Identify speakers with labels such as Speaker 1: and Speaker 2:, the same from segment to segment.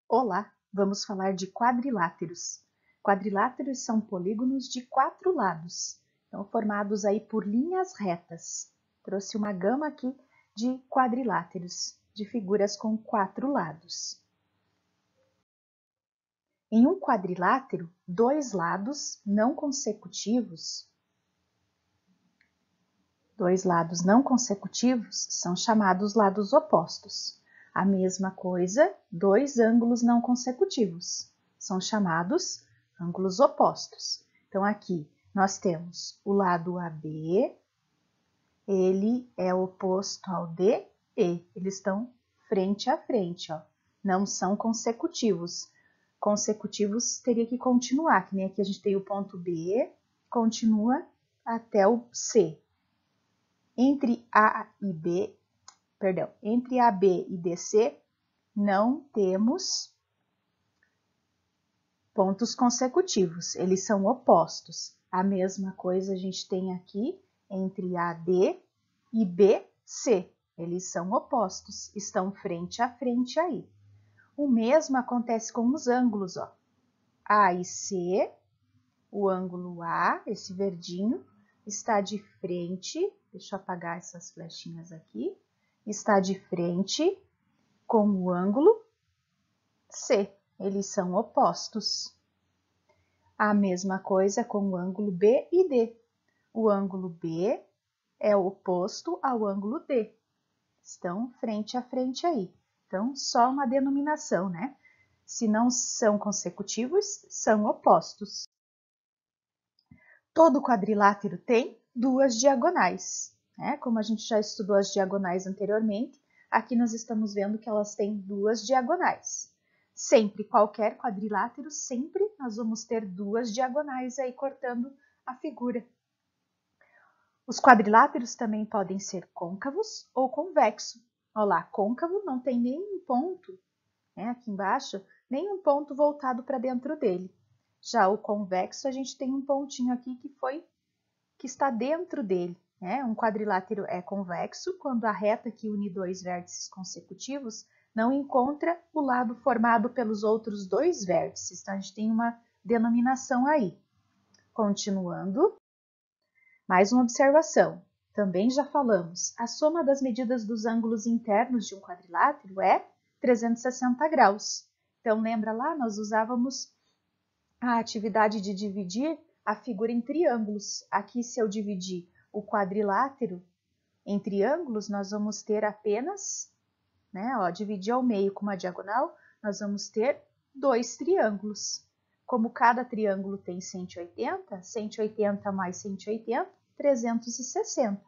Speaker 1: Olá, vamos falar de quadriláteros. Quadriláteros são polígonos de 4 lados, então formados aí por linhas retas. Trouxe uma gama aqui de quadriláteros, de figuras com 4 lados. Em um quadrilátero, dois lados não consecutivos são chamados lados opostos. A mesma coisa, dois ângulos não consecutivos são chamados ângulos opostos. Então, aqui nós temos o lado AB, ele é oposto ao DE, eles estão frente a frente, ó. Não são consecutivos. Consecutivos teria que continuar, que nem aqui a gente tem o ponto B, continua até o C. Entre AB e DC, não temos pontos consecutivos, eles são opostos. A mesma coisa a gente tem aqui entre AD e BC, eles são opostos, estão frente a frente aí. O mesmo acontece com os ângulos, ó. A e C, o ângulo A, esse verdinho, está de frente, deixa eu apagar essas flechinhas aqui, está de frente com o ângulo C, eles são opostos. A mesma coisa com o ângulo B e D. O ângulo B é oposto ao ângulo D, estão frente a frente aí. Então, só uma denominação, né? Se não são consecutivos, são opostos. Todo quadrilátero tem duas diagonais, né? Como a gente já estudou as diagonais anteriormente, aqui nós estamos vendo que elas têm duas diagonais. Sempre, qualquer quadrilátero, sempre nós vamos ter duas diagonais aí cortando a figura. Os quadriláteros também podem ser côncavos ou convexos. Olha lá, côncavo não tem nenhum ponto, né, aqui embaixo, nenhum ponto voltado para dentro dele. Já o convexo, a gente tem um pontinho aqui que está dentro dele, né? Um quadrilátero é convexo quando a reta que une dois vértices consecutivos não encontra o lado formado pelos outros dois vértices. Então, a gente tem uma denominação aí. Continuando, mais uma observação. Também já falamos, a soma das medidas dos ângulos internos de um quadrilátero é 360 graus. Então, lembra lá, nós usávamos a atividade de dividir a figura em triângulos. Aqui, se eu dividir o quadrilátero em triângulos, nós vamos ter apenas, né, ó, dividir ao meio com uma diagonal, nós vamos ter dois triângulos. Como cada triângulo tem 180, 180 mais 180, 360.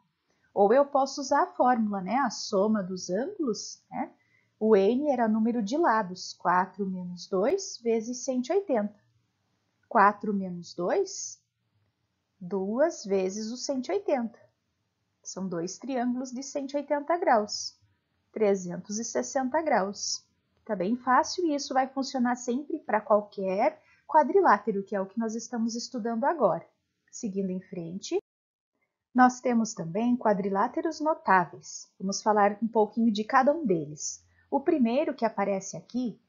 Speaker 1: Ou eu posso usar a fórmula, né, a soma dos ângulos, né? O n era número de lados, 4 menos 2 vezes 180. 4 menos 2, 2 vezes o 180. São dois triângulos de 180 graus, 360 graus. Tá bem fácil e isso vai funcionar sempre para qualquer quadrilátero, que é o que nós estamos estudando agora. Seguindo em frente, nós temos também quadriláteros notáveis. Vamos falar um pouquinho de cada um deles. O primeiro que aparece aqui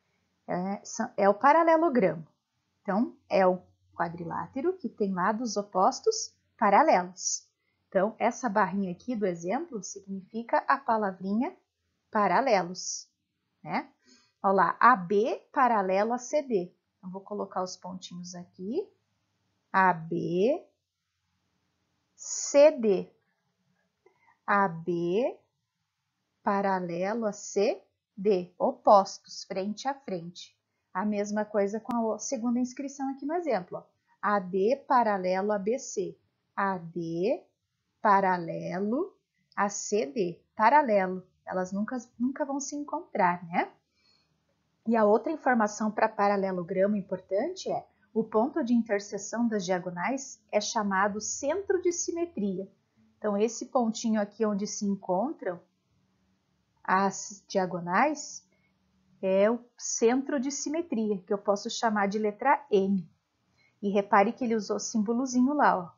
Speaker 1: é o paralelogramo. Então, é o quadrilátero que tem lados opostos paralelos. Então, essa barrinha aqui do exemplo significa a palavrinha paralelos, né? Olha lá, AB paralelo a CD. Então, vou colocar os pontinhos aqui. AB, CD. AB paralelo a CD, opostos, frente a frente. A mesma coisa com a segunda inscrição aqui no exemplo. Ó. AD paralelo a BC. AD paralelo a CD. Paralelo. Elas nunca vão se encontrar, né? E a outra informação para paralelogramo importante é o ponto de interseção das diagonais é chamado centro de simetria. Então, esse pontinho aqui onde se encontram as diagonais é o centro de simetria, que eu posso chamar de letra M. E repare que ele usou o símbolozinho lá, ó.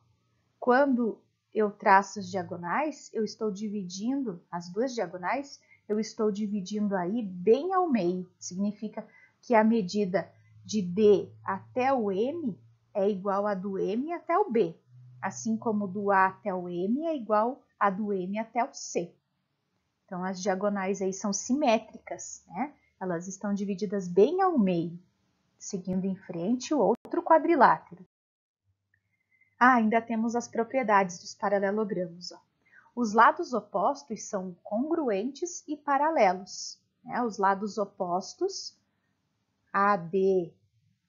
Speaker 1: Quando eu traço as diagonais, eu estou dividindo, as duas diagonais, eu estou dividindo aí bem ao meio. Significa que a medida de D até o M é igual a do M até o B, assim como do A até o M é igual a do M até o C. Então, as diagonais aí são simétricas, né? Elas estão divididas bem ao meio, seguindo em frente o outro quadrilátero. Ainda temos as propriedades dos paralelogramos. Ó. Os lados opostos são congruentes e paralelos. Né? Os lados opostos, AD,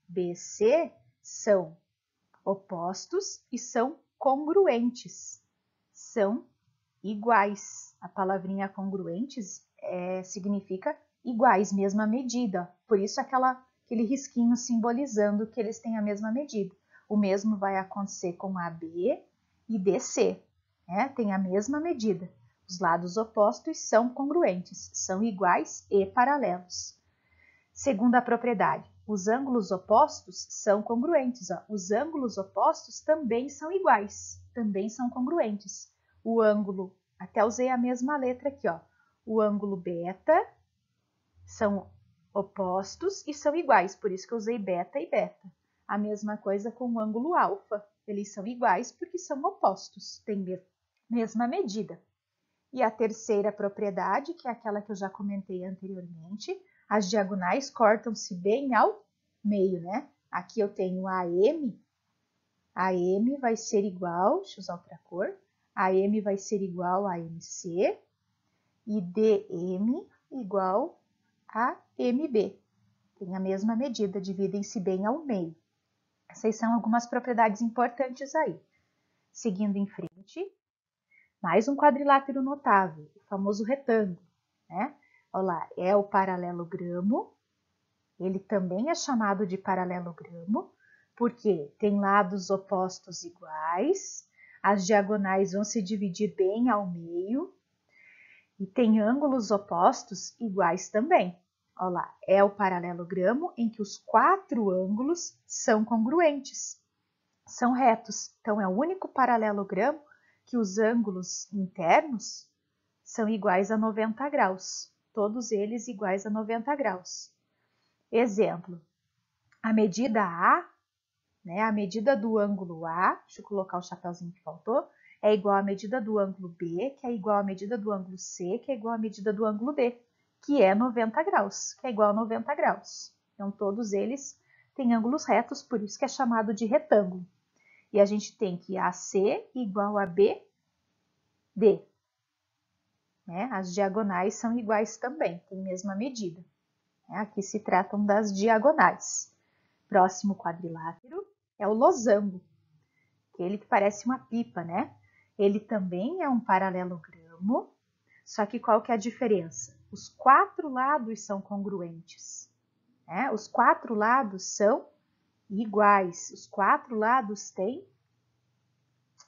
Speaker 1: BC, são opostos e são congruentes. São iguais. A palavrinha congruentes significa iguais, mesma medida. Por isso aquele risquinho simbolizando que eles têm a mesma medida. O mesmo vai acontecer com AB e DC, né? Tem a mesma medida. Os lados opostos são congruentes, são iguais e paralelos. Segunda propriedade, os ângulos opostos são congruentes. Ó. Os ângulos opostos também são iguais, também são congruentes. O ângulo, até usei a mesma letra aqui, ó. O ângulo beta são opostos e são iguais, por isso que eu usei beta e beta. A mesma coisa com o ângulo alfa, eles são iguais porque são opostos, têm mesma medida. E a terceira propriedade, que é aquela que eu já comentei anteriormente, as diagonais cortam-se bem ao meio, né? Aqui eu tenho AM vai ser igual, deixa eu usar outra cor, AM vai ser igual a MC e DM igual a MB. Tem a mesma medida, dividem-se bem ao meio. Essas são algumas propriedades importantes aí. Seguindo em frente, mais um quadrilátero notável, o famoso retângulo, né? Olha lá, é o paralelogramo. Ele também é chamado de paralelogramo, porque tem lados opostos iguais, as diagonais vão se dividir bem ao meio, e tem ângulos opostos iguais também. Olha lá, é o paralelogramo em que os 4 ângulos são congruentes, são retos. Então, é o único paralelogramo que os ângulos internos são iguais a 90 graus. Todos eles iguais a 90 graus. Exemplo, a medida A, né, a medida do ângulo A, deixa eu colocar o chapéuzinho que faltou, é igual à medida do ângulo B, que é igual à medida do ângulo C, que é igual à medida do ângulo D, que é 90 graus, que é igual a 90 graus. Então, todos eles têm ângulos retos, por isso que é chamado de retângulo. E a gente tem que AC igual a BD. Né? As diagonais são iguais também, têm a mesma medida. Aqui se tratam das diagonais. Próximo quadrilátero é o losango, aquele que parece uma pipa, né? Ele também é um paralelogramo, só que qual que é a diferença? Os 4 lados são congruentes, né? Os 4 lados são iguais, os 4 lados têm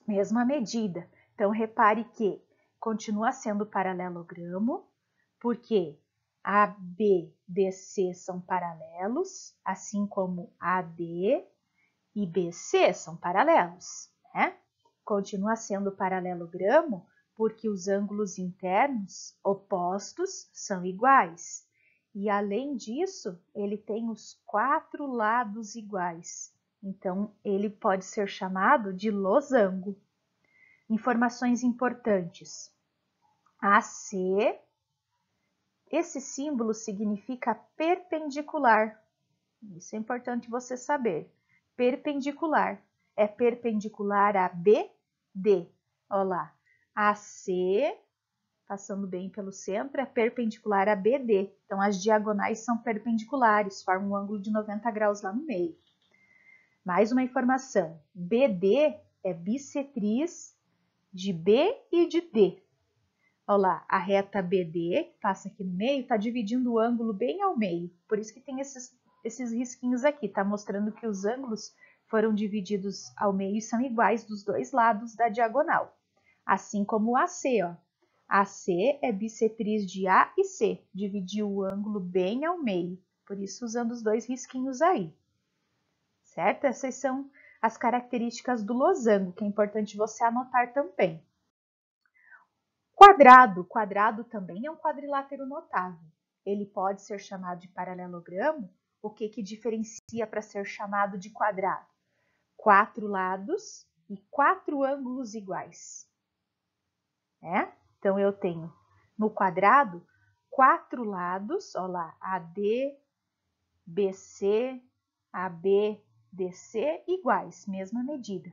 Speaker 1: mesma medida. Então, repare que continua sendo paralelogramo, porque AB, BC são paralelos, assim como AD e BC são paralelos, né? Continua sendo paralelogramo porque os ângulos internos opostos são iguais. E, além disso, ele tem os 4 lados iguais. Então, ele pode ser chamado de losango. Informações importantes. AC, esse símbolo significa perpendicular. Isso é importante você saber. Perpendicular. É perpendicular a BD. Olha lá. AC, passando bem pelo centro, é perpendicular a BD. Então, as diagonais são perpendiculares, formam um ângulo de 90 graus lá no meio. Mais uma informação. BD é bissetriz de B e de D. Olha lá, a reta BD, que passa aqui no meio, está dividindo o ângulo bem ao meio. Por isso que tem esses risquinhos aqui, está mostrando que os ângulos foram divididos ao meio e são iguais dos dois lados da diagonal. Assim como o AC, ó. AC é bissetriz de A e C, dividiu o ângulo bem ao meio. Por isso, usando os dois risquinhos aí. Certo? Essas são as características do losango, que é importante você anotar também. Quadrado. Quadrado também é um quadrilátero notável. Ele pode ser chamado de paralelogramo o que diferencia para ser chamado de quadrado? 4 lados e 4 ângulos iguais. Então, eu tenho no quadrado 4 lados, olha lá, AD, BC, AB, DC iguais, mesma medida.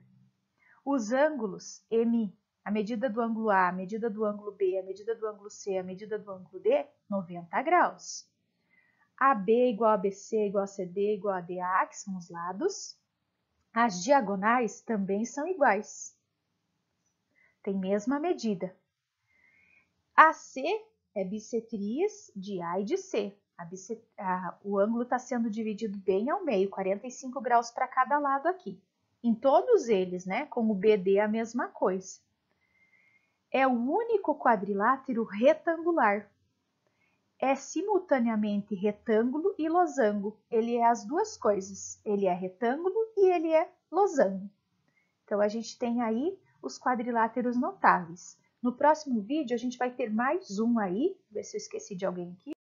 Speaker 1: Os ângulos M, a medida do ângulo A, a medida do ângulo B, a medida do ângulo C, a medida do ângulo D, 90 graus. AB igual a BC igual a CD igual a DA, que são os lados. As diagonais também são iguais. Tem mesma medida. AC é bissetriz de A e de C. O ângulo está sendo dividido bem ao meio, 45 graus para cada lado aqui. Em todos eles, né? Com o BD a mesma coisa. É o único quadrilátero retangular. É simultaneamente retângulo e losango. Ele é as duas coisas. Ele é retângulo e ele é losango. Então, a gente tem aí os quadriláteros notáveis. No próximo vídeo, a gente vai ter mais um aí. Ver se eu esqueci de alguém aqui.